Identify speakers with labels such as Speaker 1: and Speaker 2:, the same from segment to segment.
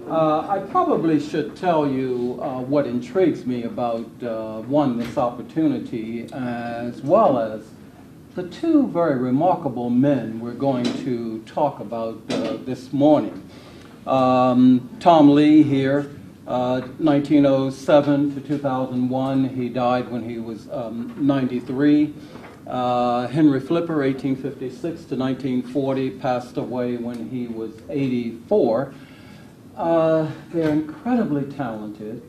Speaker 1: I probably should tell you what intrigues me about, one, this opportunity, as well as the two very remarkable men we're going to talk about this morning. Tom Lee here, 1907 to 2001. He died when he was 93. Henry Flipper, 1856 to 1940, passed away when he was 84. They're incredibly talented.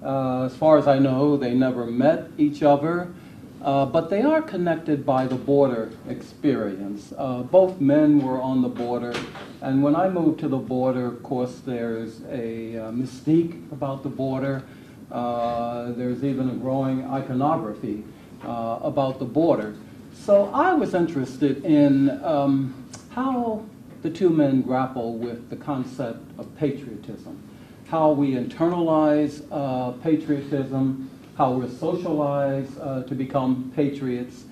Speaker 1: As far as I know, they never met each other, but they are connected by the border experience. Both men were on the border, and when I moved to the border, of course, there's a mystique about the border. There's even a growing iconography about the border. So I was interested in how the two men grapple with the concept of patriotism, how we internalize patriotism, how we're socialized to become patriots,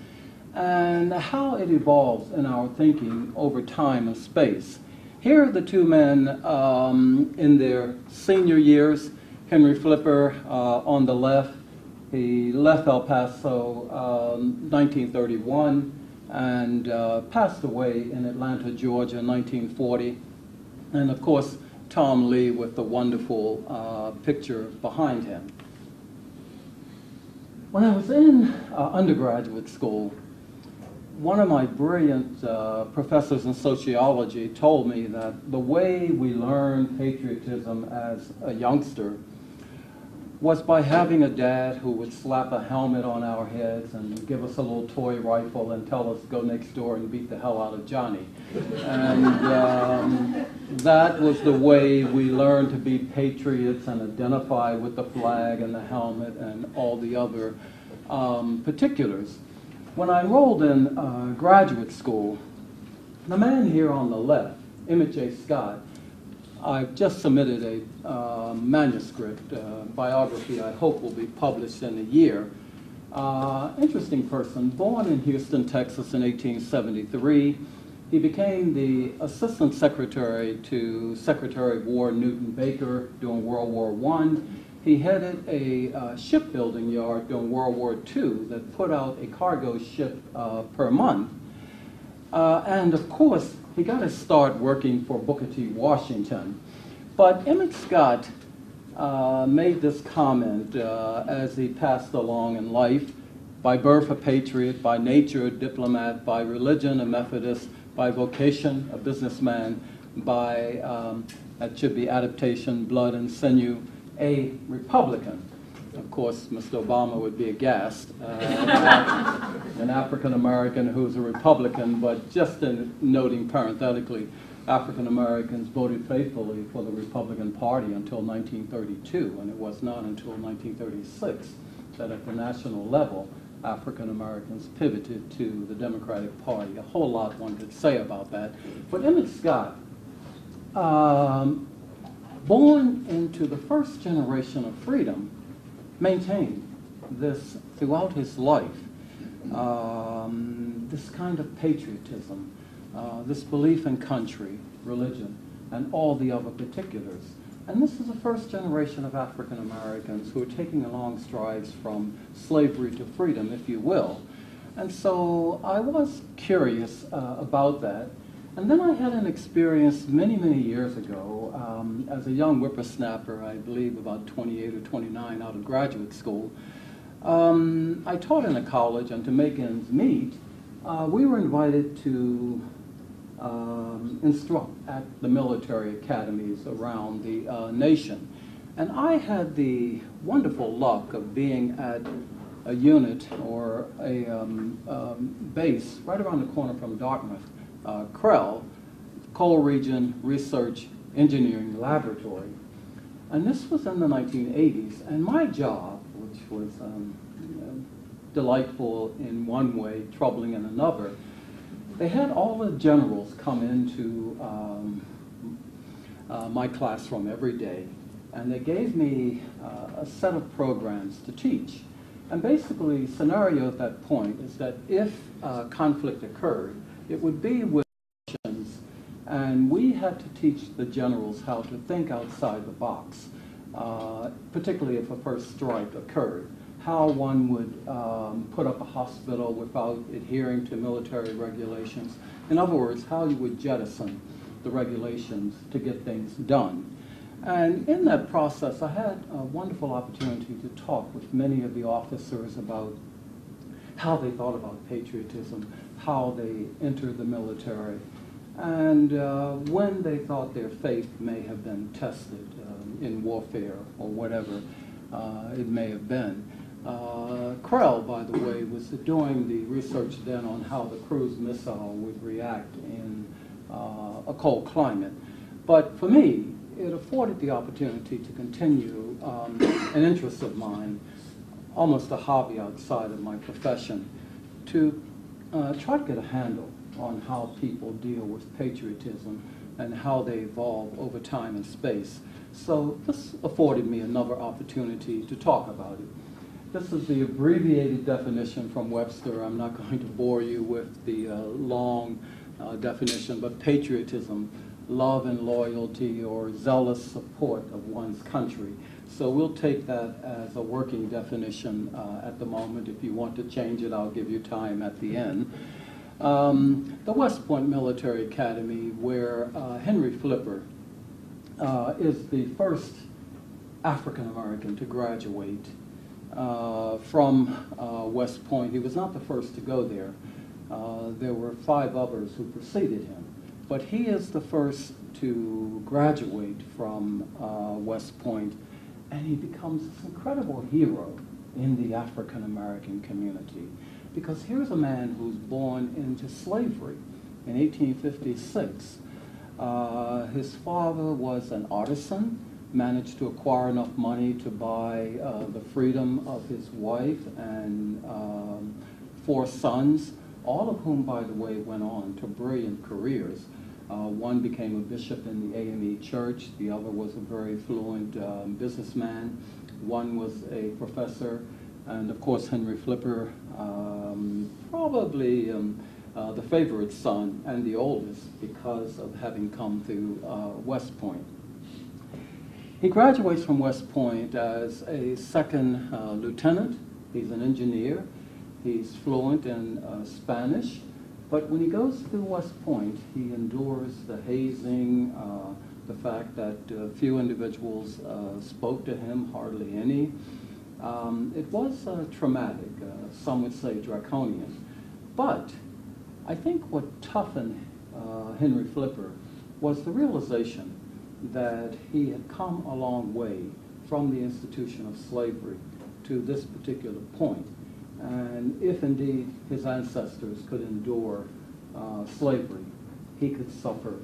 Speaker 1: and how it evolves in our thinking over time and space. Here are the two men in their senior years. Henry Flipper on the left. He left El Paso 1931 and passed away in Atlanta, Georgia in 1940. And of course, Tom Lee with the wonderful picture behind him. When I was in undergraduate school, one of my brilliant professors in sociology told me that the way we learn patriotism as a youngster was by having a dad who would slap a helmet on our heads and give us a little toy rifle and tell us go next door and beat the hell out of Johnny. And that was the way we learned to be patriots and identify with the flag and the helmet and all the other particulars. When I enrolled in graduate school, the man here on the left, Emmett J. Scott, I've just submitted a manuscript, biography I hope will be published in a year. Interesting person, born in Houston, Texas in 1873. He became the Assistant Secretary to Secretary of War Newton Baker during World War I. He headed a shipbuilding yard during World War II that put out a cargo ship per month. And of course, he got to start working for Booker T. Washington. But Emmett Scott made this comment as he passed along in life: by birth a patriot, by nature a diplomat, by religion a Methodist, by vocation a businessman, by, that should be adaptation, blood and sinew, a Republican. Of course, Mr. Obama would be aghast. An African American who's a Republican, but just in noting parenthetically, African Americans voted faithfully for the Republican Party until 1932, and it was not until 1936 that at the national level, African Americans pivoted to the Democratic Party. A whole lot one could say about that. But Emmett Scott, born into the first generation of freedom, maintained this throughout his life, this kind of patriotism, this belief in country, religion, and all the other particulars. And this is the first generation of African Americans who are taking long strides from slavery to freedom, if you will. And so I was curious about that. And then I had an experience many, many years ago as a young whippersnapper, I believe about 28 or 29 out of graduate school. I taught in a college, and to make ends meet, we were invited to instruct at the military academies around the nation. And I had the wonderful luck of being at a unit or a base right around the corner from Dartmouth, CREL, Coal Region Research Engineering Laboratory. And this was in the 1980s, and my job, which was delightful in one way, troubling in another, they had all the generals come into my classroom every day, and they gave me a set of programs to teach. And basically, the scenario at that point is that if conflict occurred, it would be with Russians And we had to teach the generals how to think outside the box, particularly if a first strike occurred. How one would put up a hospital without adhering to military regulations. In other words, how you would jettison the regulations to get things done. And in that process, I had a wonderful opportunity to talk with many of the officers about how they thought about patriotism, how they entered the military, and when they thought their faith may have been tested in warfare or whatever it may have been. Krell, by the way, was doing the research then on how the cruise missile would react in a cold climate. But for me, it afforded the opportunity to continue an interest of mine, almost a hobby outside of my profession, to try to get a handle on how people deal with patriotism and how they evolve over time and space. So this afforded me another opportunity to talk about it. This is the abbreviated definition from Webster. I'm not going to bore you with the long definition, but patriotism, love and loyalty or zealous support of one's country. So we'll take that as a working definition at the moment. If you want to change it, I'll give you time at the end. The West Point Military Academy, where Henry Flipper is the first African American to graduate from West Point. He was not the first to go there. There were 5 others who preceded him. But he is the first to graduate from West Point, and he becomes this incredible hero in the African American community. Because here's a man who's born into slavery in 1856. His father was an artisan, managed to acquire enough money to buy the freedom of his wife and 4 sons, all of whom, by the way, went on to brilliant careers. One became a bishop in the AME Church. The other was a very fluent businessman. One was a professor. And of course, Henry Flipper, probably the favorite son and the oldest because of having come through West Point. He graduates from West Point as a second lieutenant. He's an engineer. He's fluent in Spanish. But when he goes through West Point, he endures the hazing, the fact that few individuals spoke to him, hardly any. It was traumatic, some would say draconian. But I think what toughened Henry Flipper was the realization that he had come a long way from the institution of slavery to this particular point. And if indeed his ancestors could endure slavery, he could suffer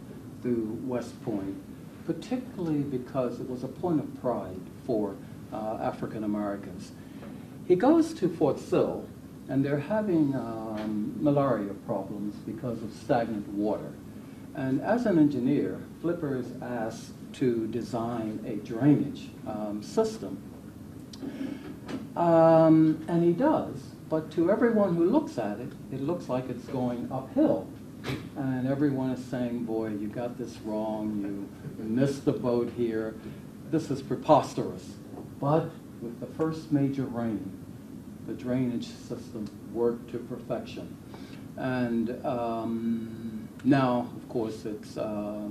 Speaker 1: through West Point, particularly because it was a point of pride for African Americans. He goes to Fort Sill, and they're having malaria problems because of stagnant water. And as an engineer, Flipper is asked to design a drainage system. And he does, but to everyone who looks at it, it looks like it's going uphill. And everyone is saying, boy, you got this wrong, you missed the boat here, this is preposterous. But with the first major rain, the drainage system worked to perfection. And now, of course, it's a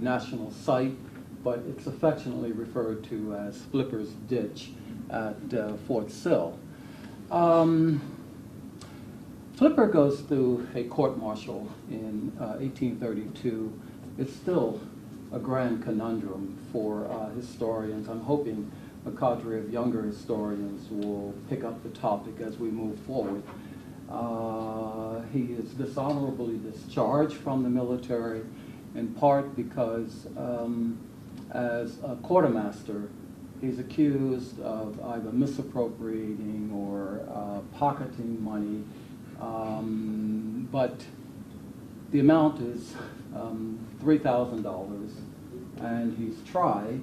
Speaker 1: national site, but it's affectionately referred to as Flipper's Ditch at Fort Sill. Flipper goes through a court-martial in 1832. It's still a grand conundrum for historians. I'm hoping a cadre of younger historians will pick up the topic as we move forward. He is dishonorably discharged from the military, in part because as a quartermaster, he's accused of either misappropriating or pocketing money, but the amount is $3,000, and he's tried,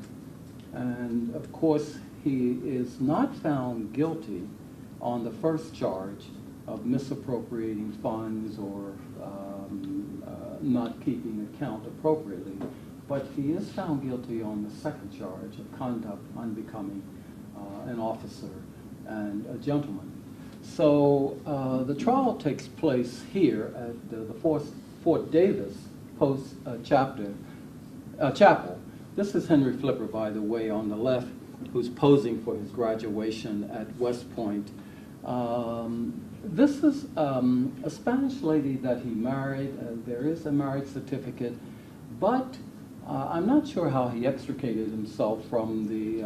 Speaker 1: and of course he is not found guilty on the first charge of misappropriating funds or not keeping account appropriately. But he is found guilty on the second charge of conduct unbecoming an officer and a gentleman. So the trial takes place here at the Fort Davis Post Chapel. This is Henry Flipper, by the way, on the left, who's posing for his graduation at West Point. This is a Spanish lady that he married. There is a marriage certificate, but I'm not sure how he extricated himself from the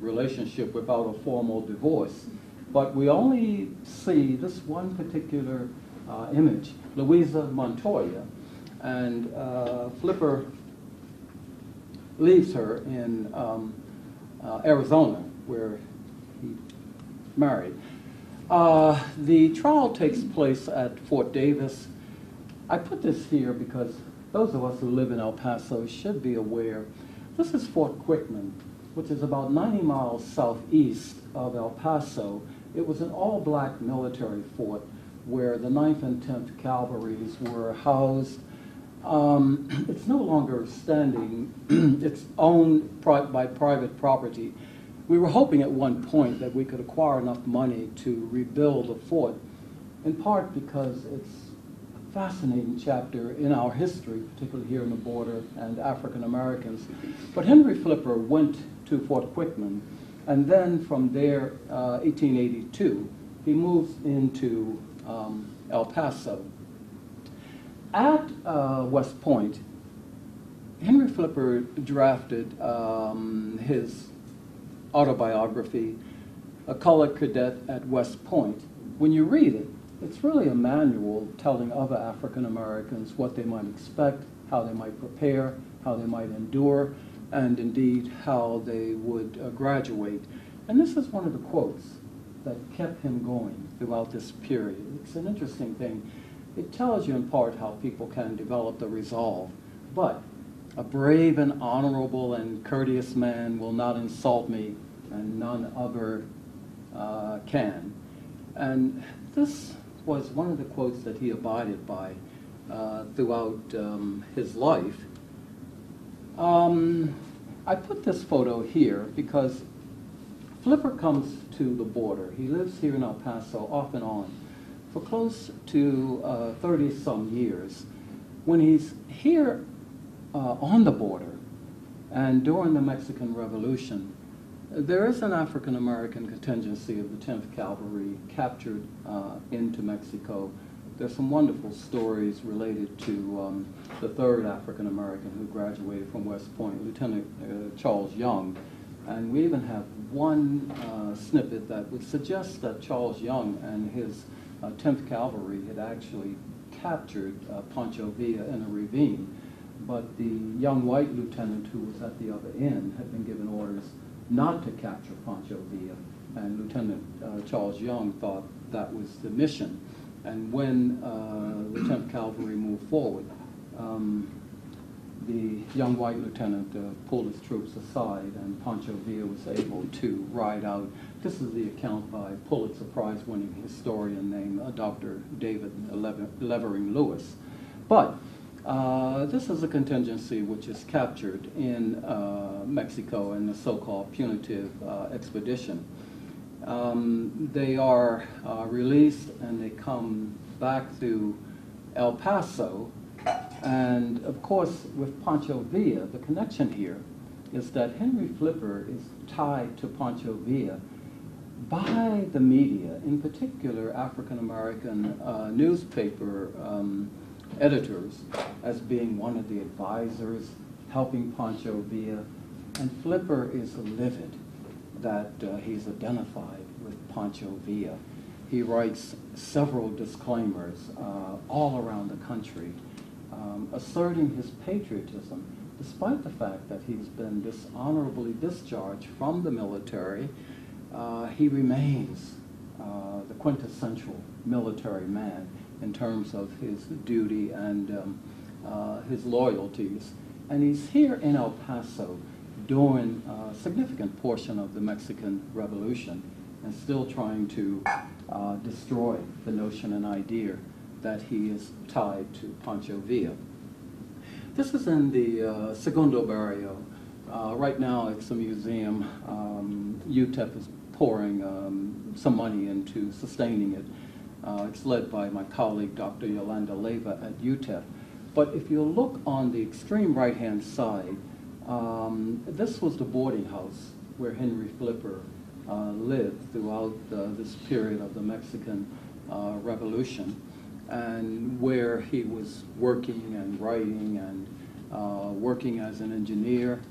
Speaker 1: relationship without a formal divorce. But we only see this one particular image, Louisa Montoya, and Flipper leaves her in Arizona, where he married. The trial takes place at Fort Davis. I put this here because those of us who live in El Paso should be aware. This is Fort Quickman, which is about 90 miles southeast of El Paso. It was an all-black military fort where the 9th and 10th Cavalries were housed. It's no longer standing. It's owned by private property. We were hoping at one point that we could acquire enough money to rebuild the fort, in part because it's a fascinating chapter in our history, particularly here in the border and African Americans. But Henry Flipper went to Fort Quickman, and then from there, 1882, he moves into El Paso. At West Point, Henry Flipper drafted his autobiography, A Colored Cadet at West Point. When you read it, it's really a manual telling other African Americans what they might expect, how they might prepare, how they might endure, and indeed how they would graduate. And this is one of the quotes that kept him going throughout this period. It's an interesting thing. It tells you in part how people can develop the resolve, but a brave and honorable and courteous man will not insult me, and none other can. And this was one of the quotes that he abided by throughout his life. I put this photo here because Flipper comes to the border. He lives here in El Paso off and on for close to 30-some years. When he's here on the border and during the Mexican Revolution, there is an African-American contingency of the 10th Cavalry captured into Mexico. There's some wonderful stories related to the third African-American who graduated from West Point, Lieutenant Charles Young. And we even have one snippet that would suggest that Charles Young and his 10th Cavalry had actually captured Pancho Villa in a ravine. But the young white lieutenant who was at the other end had been given orders not to capture Pancho Villa, and Lieutenant Charles Young thought that was the mission. And when the 10th Cavalry moved forward, the young white lieutenant pulled his troops aside, and Pancho Villa was able to ride out. This is the account by Pulitzer Prize-winning historian named Dr. David Levering Lewis. But this is a contingency which is captured in Mexico in the so-called punitive expedition. They are released and they come back through El Paso. And of course, with Pancho Villa, the connection here is that Henry Flipper is tied to Pancho Villa by the media, in particular African-American newspaper editors, as being one of the advisors helping Pancho Villa. And Flipper is livid that he's identified with Pancho Villa. He writes several disclaimers all around the country, asserting his patriotism, despite the fact that he's been dishonorably discharged from the military. He remains the quintessential military man in terms of his duty and his loyalties. And he's here in El Paso during a significant portion of the Mexican Revolution and still trying to destroy the notion and idea that he is tied to Pancho Villa. This is in the Segundo Barrio. Right now it's a museum. UTEP is pouring some money into sustaining it. It's led by my colleague, Dr. Yolanda Leyva at UTEP. But if you look on the extreme right-hand side, this was the boarding house where Henry Flipper lived throughout this period of the Mexican Revolution, and where he was working and writing and working as an engineer.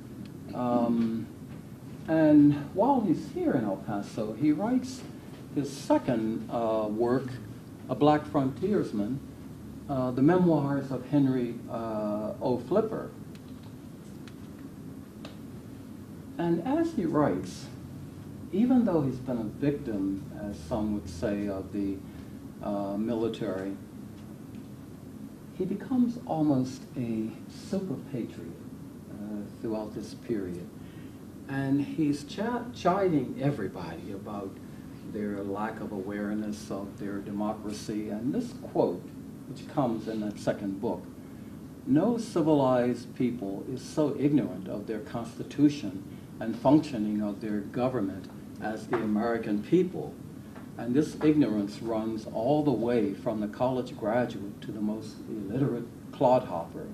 Speaker 1: And while he's here in El Paso, he writes his second work, A Black Frontiersman, the Memoirs of Henry O. Flipper. And as he writes, even though he's been a victim, as some would say, of the military, he becomes almost a super patriot throughout this period. And he's chiding everybody about their lack of awareness of their democracy. And this quote, which comes in that second book, "No civilized people is so ignorant of their constitution and functioning of their government as the American people." And this ignorance runs all the way from the college graduate to the most illiterate clodhopper.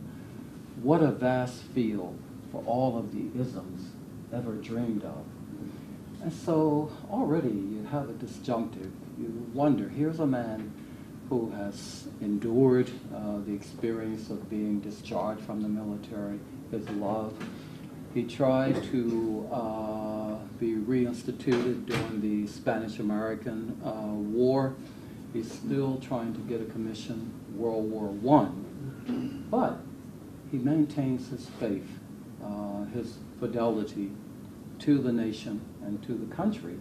Speaker 1: What a vast field for all of the isms ever dreamed of. And so already you have a disjunctive. You wonder, here's a man who has endured the experience of being discharged from the military, his love. He tried to be reinstituted during the Spanish-American War. He's still trying to get a commission, World War I. But he maintains his faith, his fidelity to the nation and to the country.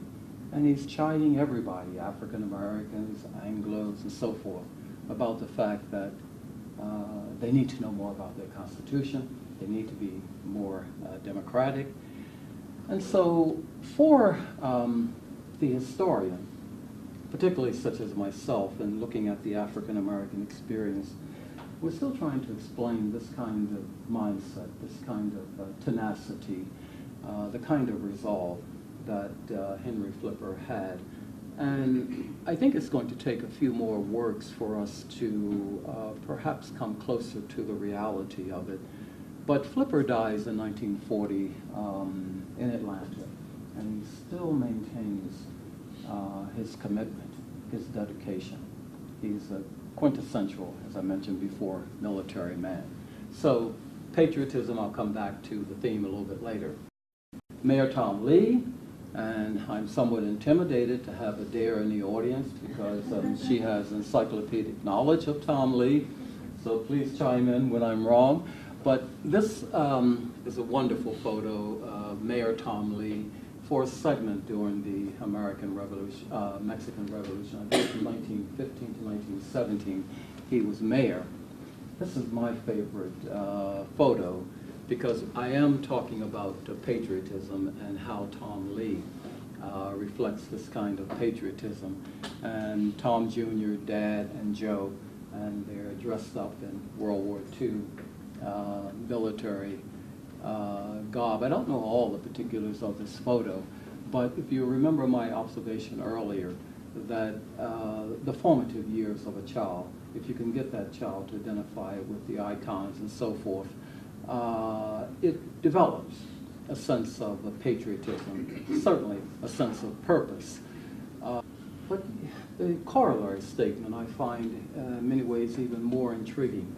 Speaker 1: And he's chiding everybody, African Americans, Anglos, and so forth, about the fact that they need to know more about their Constitution. They need to be more democratic. And so for the historian, particularly such as myself, in looking at the African American experience, we're still trying to explain this kind of mindset, this kind of tenacity, the kind of resolve that Henry Flipper had. And I think it's going to take a few more works for us to perhaps come closer to the reality of it. But Flipper dies in 1940 in Atlanta, and he still maintains his commitment, his dedication. He's a quintessential, as I mentioned before, military man. So patriotism, I'll come back to the theme a little bit later. Mayor Tom Lee, and I'm somewhat intimidated to have Adair in the audience because she has encyclopedic knowledge of Tom Lee, so please chime in when I'm wrong. But this is a wonderful photo of Mayor Tom Lee for a segment during the American Revolution, Mexican Revolution. I think from 1915 to 1917, he was mayor. This is my favorite photo because I am talking about patriotism and how Tom Lee reflects this kind of patriotism. And Tom Jr., Dad, and Joe, and they're dressed up in World War II military garb. I don't know all the particulars of this photo, but if you remember my observation earlier that the formative years of a child, if you can get that child to identify with the icons and so forth, it develops a sense of patriotism, certainly a sense of purpose. But the corollary statement I find in many ways even more intriguing.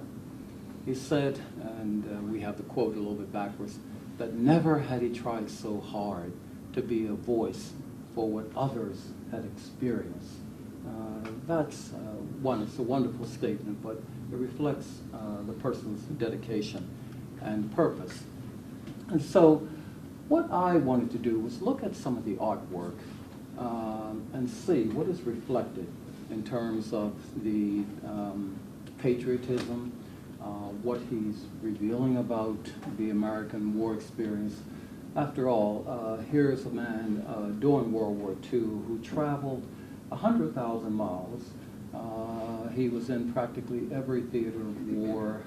Speaker 1: He said, and we have the quote a little bit backwards, that never had he tried so hard to be a voice for what others had experienced. That's it's a wonderful statement, but it reflects the person's dedication and purpose. And so what I wanted to do was look at some of the artwork and see what is reflected in terms of the patriotism, what he's revealing about the American war experience. After all, here's a man during World War II who traveled 100,000 miles. He was in practically every theater of war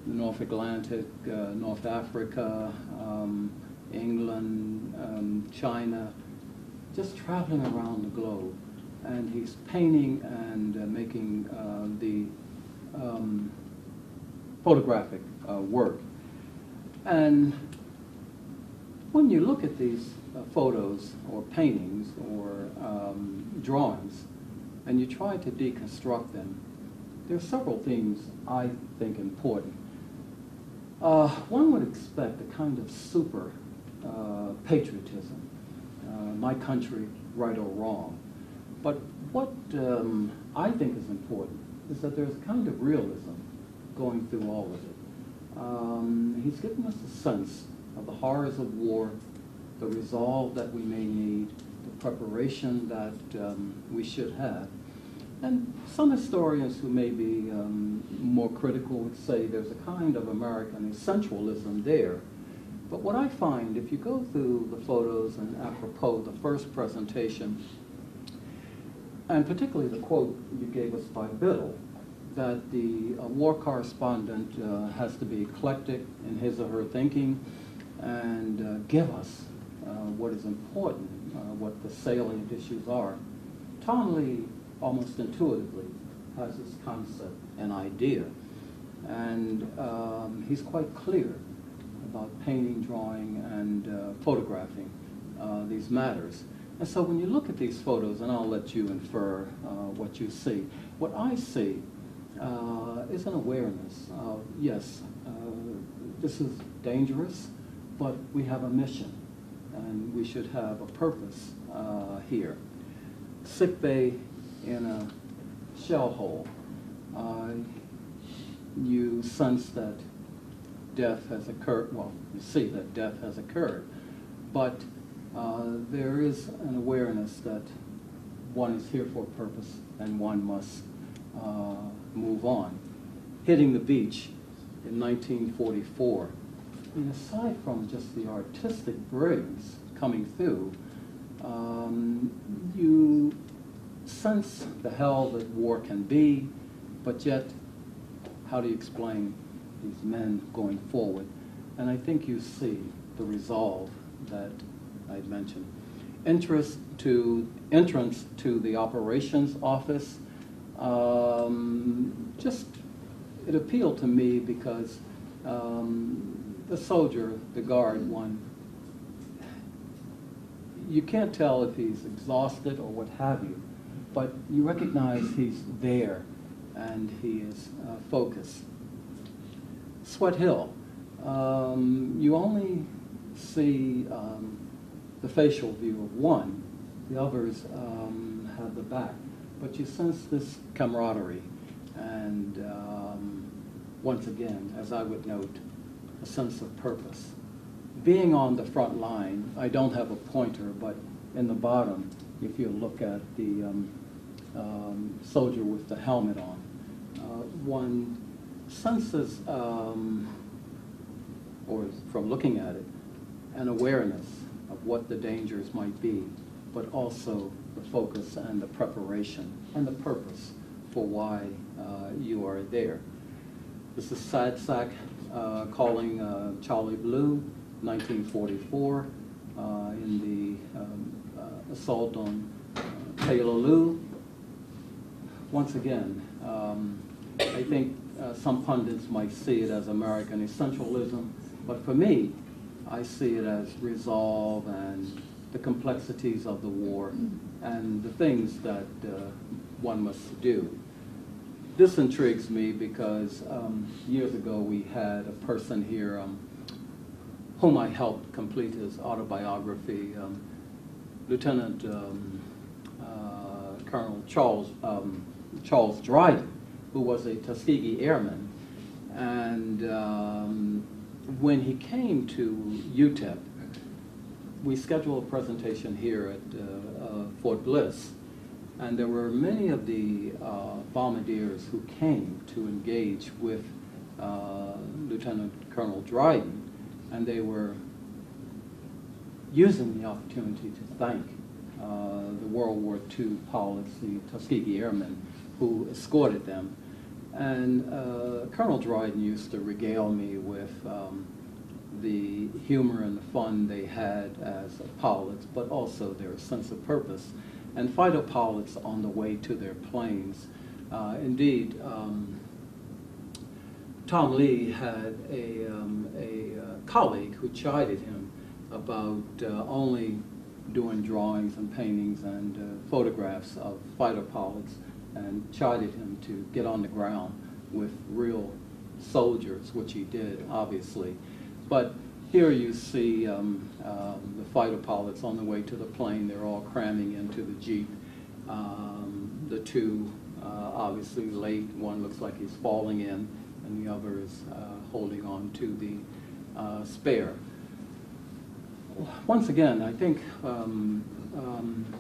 Speaker 1: the North Atlantic, North Africa, England, China, just traveling around the globe. And he's painting and making the photographic work. And when you look at these photos or paintings or drawings, and you try to deconstruct them, there are several things I think important. One would expect a kind of super patriotism, my country, right or wrong. But what I think is important is that there's a kind of realism going through all of it. He's given us a sense of the horrors of war, the resolve that we may need, the preparation that we should have. And some historians who may be more critical would say there's a kind of American essentialism there. But what I find, if you go through the photos and apropos the first presentation, and particularly the quote you gave us by Biddle, that the war correspondent has to be eclectic in his or her thinking and give us what is important, what the salient issues are. Tom Lee almost intuitively has this concept and idea, and he's quite clear about painting, drawing, and photographing these matters. And so when you look at these photos, and I'll let you infer what you see, what I see is an awareness of, yes, this is dangerous, but we have a mission, and we should have a purpose here. Sick bay in a shell hole. You sense that death has occurred, well, you see that death has occurred, but there is an awareness that one is here for a purpose and one must move on. Hitting the beach in 1944, and aside from just the artistic brilliance coming through, you sense the hell that war can be, but yet, how do you explain these men going forward? And I think you see the resolve that I mentioned. Entrance to the operations office, just, it appealed to me because the soldier, the guard one, you can't tell if he's exhausted or what have you, but you recognize he's there and he is focused. Sweat Hill, you only see the facial view of one, the others have the back, but you sense this camaraderie and once again, as I would note, a sense of purpose. Being on the front line, I don't have a pointer, but in the bottom, if you look at the soldier with the helmet on, one senses, or from looking at it, an awareness of what the dangers might be, but also the focus and the preparation and the purpose for why you are there. This is Sad Sack calling Charlie Blue, 1944, in the assault on Dailey. Once again, I think some pundits might see it as American essentialism, but for me, I see it as resolve and the complexities of the war and the things that one must do. This intrigues me because years ago we had a person here whom I helped complete his autobiography, Lieutenant Colonel Charles Dryden, who was a Tuskegee Airman. And when he came to UTEP, we scheduled a presentation here at Fort Bliss, and there were many of the bombardiers who came to engage with Lieutenant Colonel Dryden, and they were using the opportunity to thank the World War II pilots, the Tuskegee Airmen, who escorted them. And Colonel Dryden used to regale me with the humor and the fun they had as pilots, but also their sense of purpose. And fighter pilots on the way to their planes. Indeed, Tom Lee had a colleague who chided him about only doing drawings and paintings and photographs of fighter pilots, and chided him to get on the ground with real soldiers, which he did, obviously. But here you see the fighter pilots on the way to the plane. They're all cramming into the Jeep. The two obviously late. One looks like he's falling in, and the other is holding on to the spare. Once again, I think,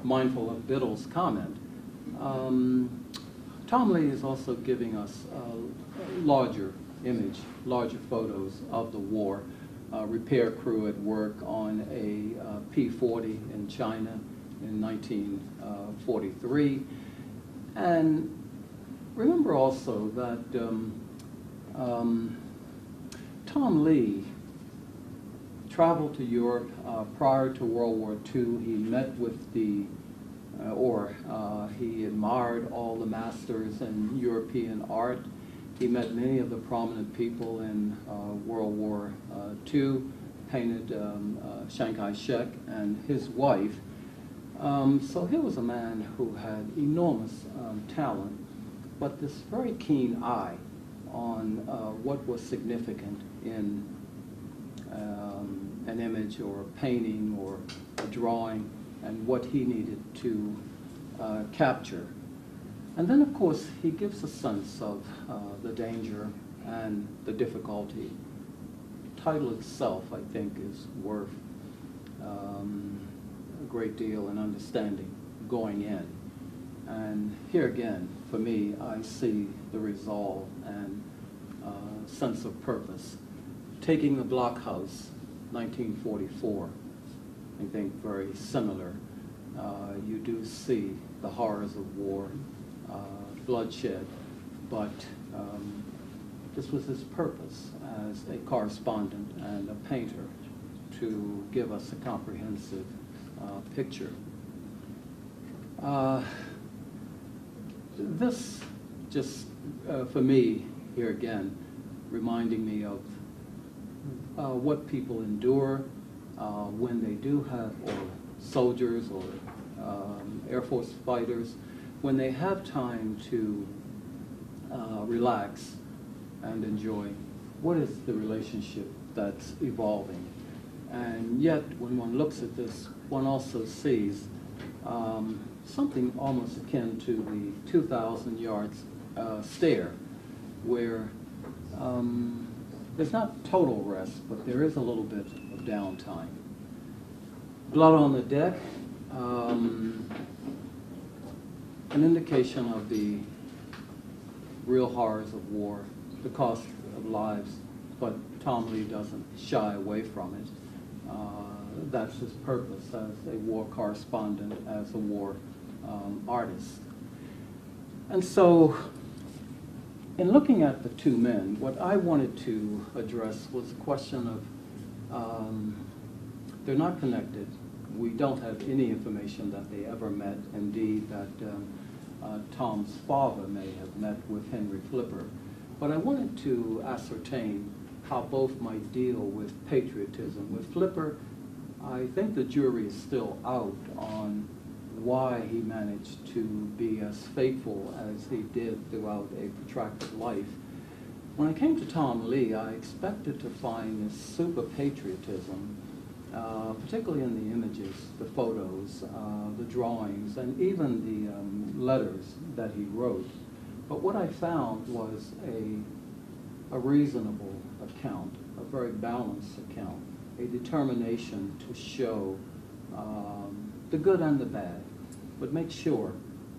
Speaker 1: mindful of Biddle's comment, Tom Lee is also giving us a larger image, larger photos of the war. Repair crew at work on a P-40 in China in 1943. And remember also that Tom Lee traveled to Europe prior to World War II. He met with the, he admired all the masters in European art. He met many of the prominent people in World War II, painted Chiang Kai-shek and his wife. So he was a man who had enormous talent, but this very keen eye on what was significant in an image or a painting or a drawing, and what he needed to capture. And then, of course, he gives a sense of the danger and the difficulty. The title itself, I think, is worth a great deal in understanding going in. And here again, for me, I see the resolve and sense of purpose. Taking the blockhouse, 1944, I think very similar. You do see the horrors of war, bloodshed, but this was his purpose as a correspondent and a painter, to give us a comprehensive picture. This just, for me, here again, reminding me of what people endure when they do have, or soldiers or Air Force fighters, when they have time to relax and enjoy. What is the relationship that's evolving? And yet, when one looks at this, one also sees something almost akin to the 2,000 yards stare, where there's not total rest, but there is a little bit of downtime. Blood on the deck, an indication of the real horrors of war, the cost of lives, but Tom Lee doesn't shy away from it. That's his purpose as a war correspondent, as a war artist. And so, in looking at the two men, what I wanted to address was the question of, they're not connected. We don't have any information that they ever met. Indeed, that Tom's father may have met with Henry Flipper. But I wanted to ascertain how both might deal with patriotism. With Flipper, I think the jury is still out on why he managed to be as faithful as he did throughout a protracted life. When I came to Tom Lee, I expected to find this super patriotism, particularly in the images, the photos, the drawings, and even the letters that he wrote. But what I found was a reasonable account, a very balanced account, a determination to show the good and the bad, but make sure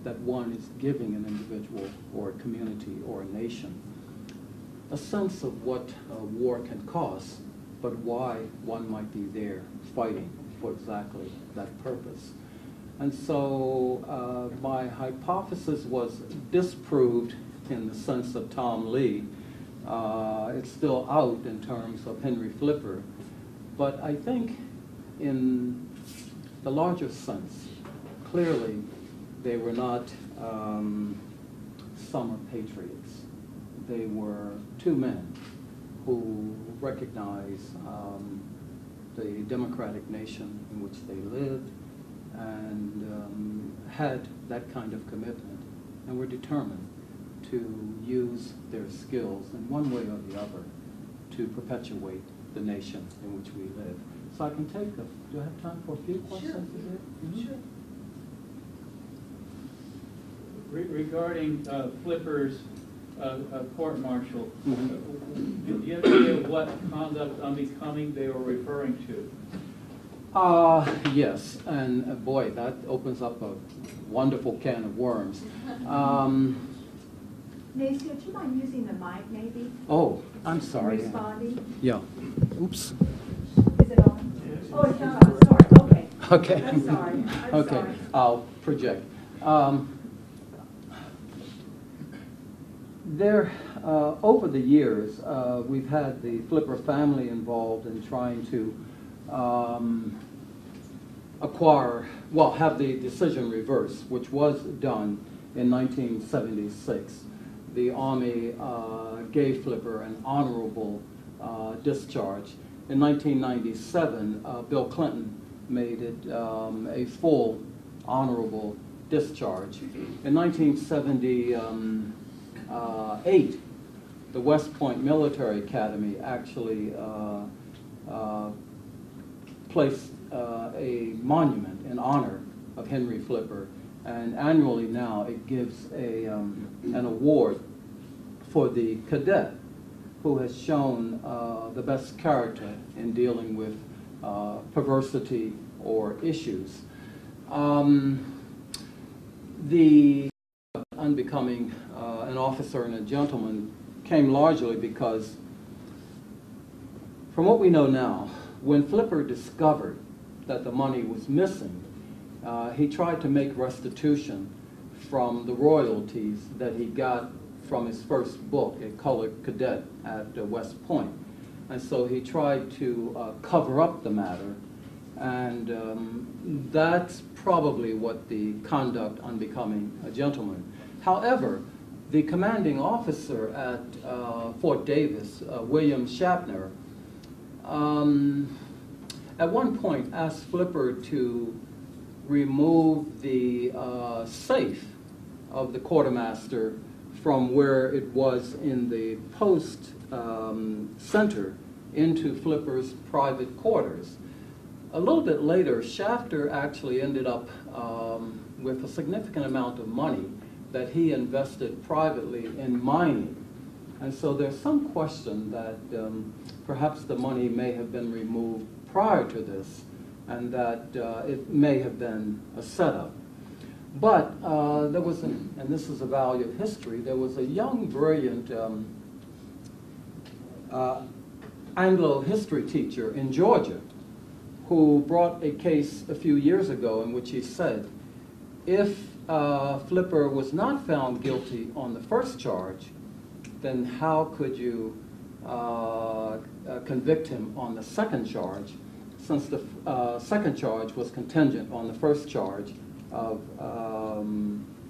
Speaker 1: that one is giving an individual or a community or a nation a sense of what war can cost, but why one might be there fighting for exactly that purpose. And so my hypothesis was disproved in the sense of Tom Lee. It's still out in terms of Henry Flipper. But I think in the larger sense, clearly they were not summer patriots. They were two men who recognized the democratic nation in which they lived and had that kind of commitment and were determined to use their skills in one way or the other to perpetuate the nation in which we live. So I can take do I have time for a few questions?
Speaker 2: Sure.
Speaker 1: Mm-hmm.
Speaker 2: Sure.
Speaker 3: Regarding Flipper's court-martial,
Speaker 1: Mm-hmm.
Speaker 3: do you have any idea what conduct unbecoming they were referring to?
Speaker 1: Yes, and boy, that opens up a wonderful can of worms.
Speaker 2: Maceo, do you mind using the mic, maybe?
Speaker 1: Oh, I'm sorry.
Speaker 2: Responding?
Speaker 1: Yeah. Oops.
Speaker 2: Is it on? Oh, it's not on. Sorry. Okay.
Speaker 1: Okay.
Speaker 2: I'm sorry. I'm
Speaker 1: Okay,
Speaker 2: sorry.
Speaker 1: I'll project. Over the years, we've had the Flipper family involved in trying to have the decision reversed, which was done in 1976. The Army gave Flipper an honorable discharge. In 1997, Bill Clinton made it a full honorable discharge. In 1978, the West Point Military Academy actually placed a monument in honor of Henry Flipper, and annually now it gives an award for the cadet who has shown the best character in dealing with perversity or issues. The unbecoming an officer and a gentleman came largely because, from what we know now, when Flipper discovered that the money was missing, he tried to make restitution from the royalties that he got from his first book, A Colored Cadet at West Point. And so he tried to cover up the matter, and that's probably what the conduct unbecoming a gentleman. However, the commanding officer at Fort Davis, William Shatner, at one point asked Flipper to remove the safe of the quartermaster from where it was in the post center into Flipper's private quarters. A little bit later, Shafter actually ended up with a significant amount of money that he invested privately in mining. And so there's some question that perhaps the money may have been removed prior to this, and that it may have been a setup. But there was, and this is a value of history, there was a young, brilliant Anglo history teacher in Georgia who brought a case a few years ago in which he said, if Flipper was not found guilty on the first charge, then how could you convict him on the second charge, since the second charge was contingent on the first charge of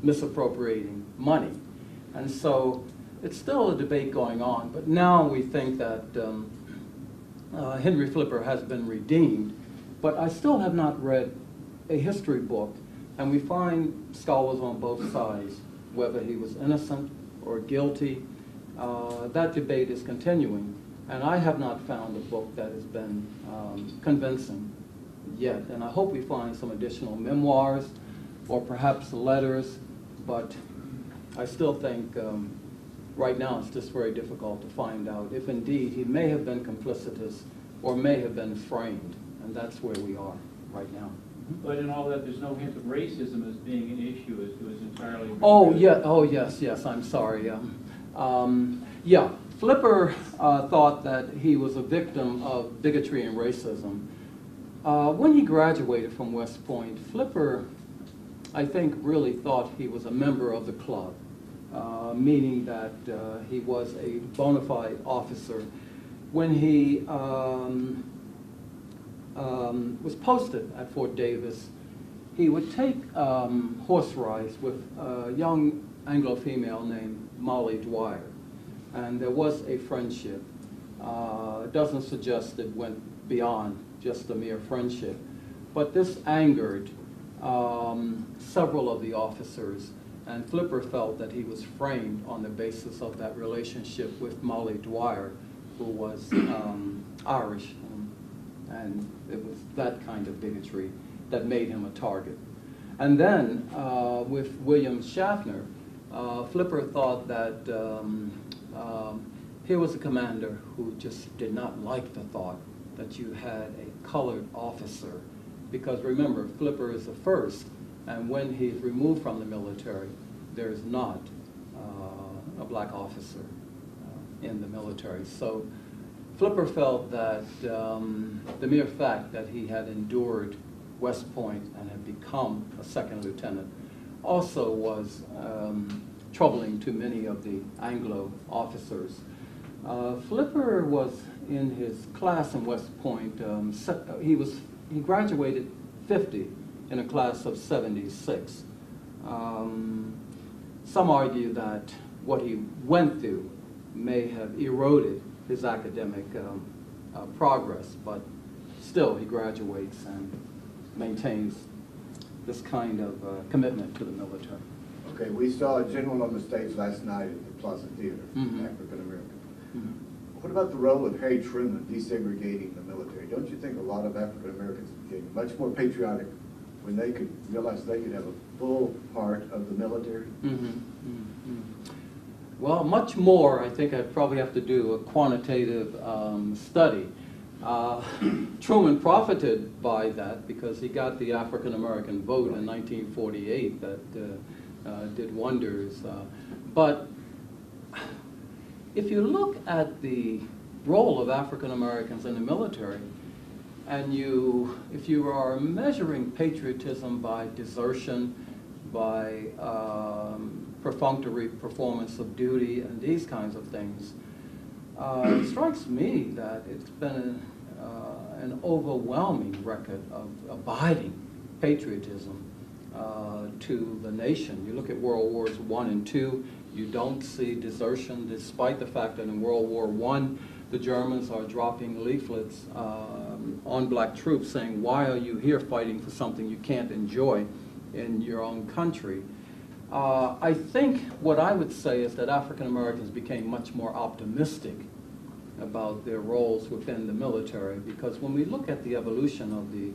Speaker 1: misappropriating money. And so it's still a debate going on, but now we think that Henry Flipper has been redeemed. But I still have not read a history book, and we find scholars on both sides, whether he was innocent or guilty. That debate is continuing, and I have not found a book that has been convincing yet. And I hope we find some additional memoirs or perhaps letters, but I still think right now it's just very difficult to find out if indeed he may have been complicitous or may have been framed, and that's where we are right now.
Speaker 3: But in all that, there's no hint of racism as being an issue. It was entirely...
Speaker 1: Oh, yeah. Oh, yes, yes. I'm sorry. Yeah, Flipper thought that he was a victim of bigotry and racism. When he graduated from West Point, Flipper, I think, really thought he was a member of the club. meaning that he was a bona fide officer. When he was posted at Fort Davis, he would take horse rides with a young Anglo-female named Molly Dwyer, and there was a friendship. It doesn't suggest it went beyond just a mere friendship, but this angered several of the officers, and Flipper felt that he was framed on the basis of that relationship with Molly Dwyer, who was Irish, and it was that kind of bigotry that made him a target. And then with William Schaffner, Flipper thought that here was a commander who just did not like the thought that you had a colored officer, because remember, Flipper is the first, and when he's removed from the military, there's not a black officer in the military. So Flipper felt that the mere fact that he had endured West Point and had become a second lieutenant also was troubling to many of the Anglo officers. Flipper was in his class in West Point. He graduated 50 in a class of 76. Some argue that what he went through may have eroded his academic progress, but still he graduates and maintains this kind of commitment to the military.
Speaker 4: Okay, we saw a general on the stage last night at the Plaza Theater, African American. What about the role of Harry Truman desegregating the military? Don't you think a lot of African Americans became much more patriotic when they could realize they could have a full part of the military?
Speaker 1: Well, much more. I think I'd probably have to do a quantitative study. Truman profited by that because he got the African American vote in 1948 that did wonders. But if you look at the role of African Americans in the military, and if you are measuring patriotism by desertion, by perfunctory performance of duty, and these kinds of things, it strikes me that it's been an overwhelming record of abiding patriotism to the nation. You look at World Wars I and II, you don't see desertion, despite the fact that in World War I, the Germans are dropping leaflets on black troops saying, why are you here fighting for something you can't enjoy in your own country? I think what I would say is that African Americans became much more optimistic about their roles within the military, because when we look at the evolution of the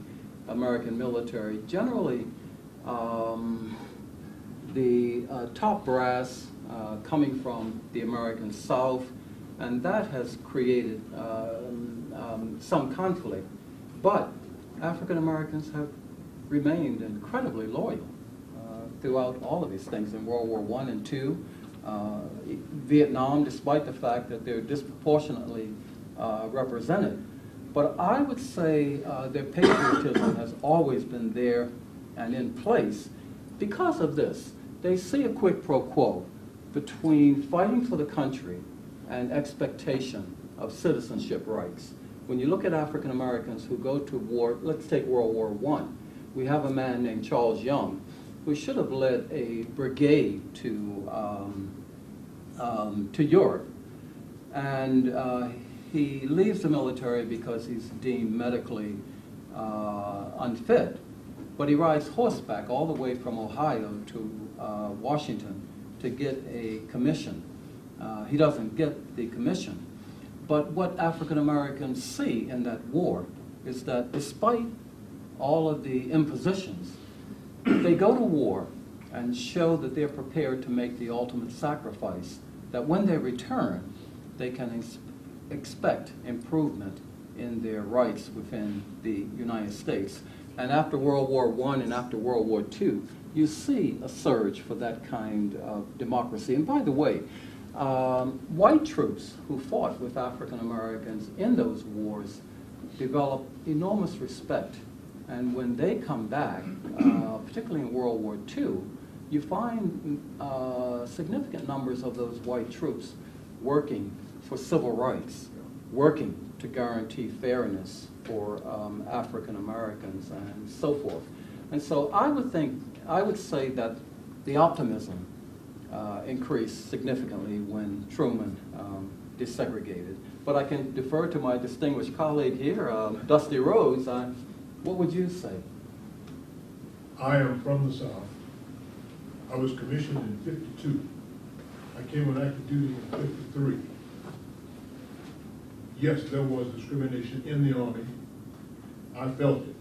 Speaker 1: American military, generally the top brass coming from the American South, and that has created some conflict. But African Americans have remained incredibly loyal throughout all of these things in World War I and II. Vietnam, despite the fact that they're disproportionately represented. But I would say their patriotism has always been there and in place because of this. They see a quid pro quo between fighting for the country and expectation of citizenship rights. When you look at African Americans who go to war, let's take World War I. We have a man named Charles Young who should have led a brigade to Europe. And he leaves the military because he's deemed medically unfit. But he rides horseback all the way from Ohio to Washington to get a commission. He doesn't get the commission. But what African Americans see in that war is that despite all of the impositions, they go to war and show that they're prepared to make the ultimate sacrifice, that when they return, they can expect improvement in their rights within the United States. And after World War I and after World War II, you see a surge for that kind of democracy. And by the way, white troops who fought with African Americans in those wars developed enormous respect. And when they come back, particularly in World War II, you find significant numbers of those white troops working for civil rights, working to guarantee fairness for African Americans and so forth. And so I would say that the optimism increased significantly when Truman desegregated. But I can defer to my distinguished colleague here, Dusty Rhodes. What would you say?
Speaker 5: I am from the South. I was commissioned in '52. I came on active duty in '53. Yes, there was discrimination in the Army. I felt it.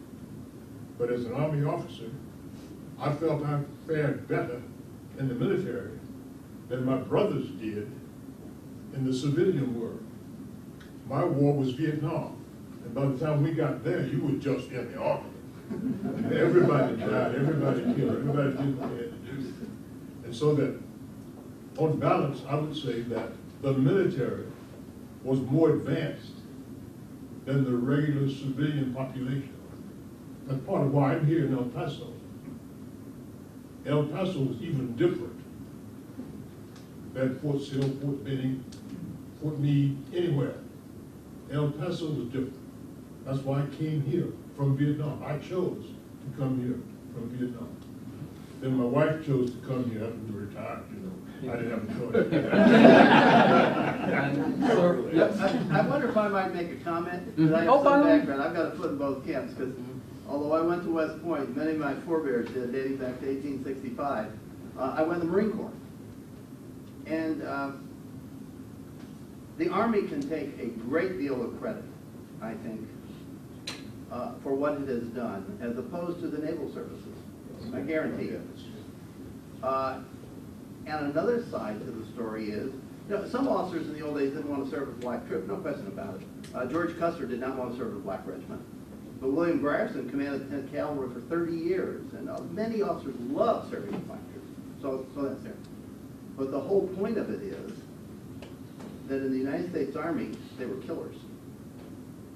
Speaker 5: But as an Army officer, I felt I fared better in the military than my brothers did in the civilian world. My war was Vietnam. And by the time we got there, you were just in the Army. Everybody died, everybody killed, everybody did what they had to do. And so that, on balance, I would say that the military was more advanced than the regular civilian population. That's part of why I'm here in El Paso. El Paso is even different than Fort Sill, Fort Benning, Fort Meade, anywhere. El Paso was different. That's why I came here from Vietnam. I chose to come here from Vietnam. Then my wife chose to come here after we retired, you know. I didn't have a choice.
Speaker 6: I wonder if I might make a comment, because I have some background. I've got a foot in both camps, because although I went to West Point, many of my forebears did, dating back to 1865, I went to the Marine Corps. And the Army can take a great deal of credit, I think, for what it has done, as opposed to the naval services. I guarantee you. And another side to the story is, you know, some officers in the old days didn't want to serve a black troop, no question about it. George Custer did not want to serve a black regiment. But William Grierson commanded the 10th Cavalry for 30 years, and many officers loved serving the black troops. So that's there. But the whole point of it is that in the United States Army, they were killers.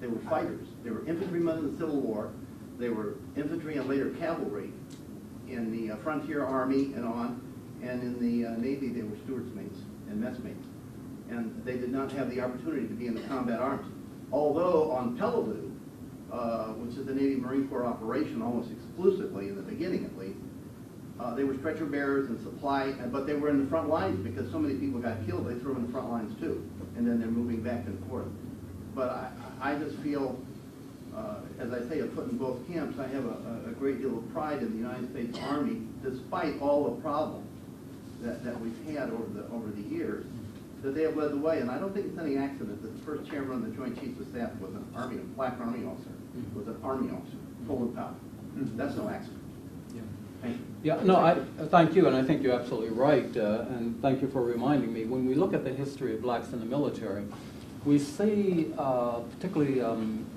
Speaker 6: They were fighters. They were infantrymen in the Civil War. They were infantry and later cavalry in the Frontier Army and on. And in the Navy, they were stewards' mates and messmates. And they did not have the opportunity to be in the combat arms. Although on Peleliu, which is the Navy Marine Corps operation almost exclusively, in the beginning at least, they were stretcher bearers and supply, but they were in the front lines because so many people got killed, they threw them in the front lines too. And then they're moving back and forth. But I just feel, as I say, a foot in both camps. I have a great deal of pride in the United States Army, despite all the problems that we've had over the years, that they have led the way. And I don't think it's any accident that the first chairman of the Joint Chiefs of Staff was a black Army officer, was an Army officer, full of power. That's no accident. Thank you.
Speaker 1: Yeah, no, thank you, and I think you're absolutely right, and thank you for reminding me. When we look at the history of blacks in the military, we see, particularly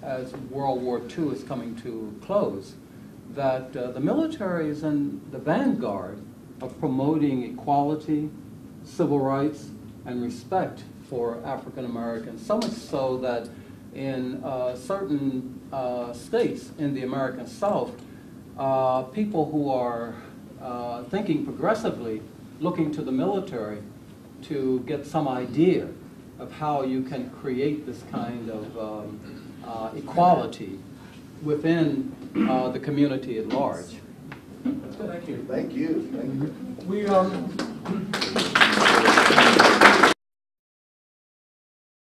Speaker 1: as World War II is coming to close, that the military is in the vanguard of promoting equality, civil rights, and respect for African Americans, so much so that in certain states in the American South, people who are thinking progressively, looking to the military to get some idea of how you can create this kind of equality within the community at large.
Speaker 4: Thank you. Thank you.
Speaker 7: We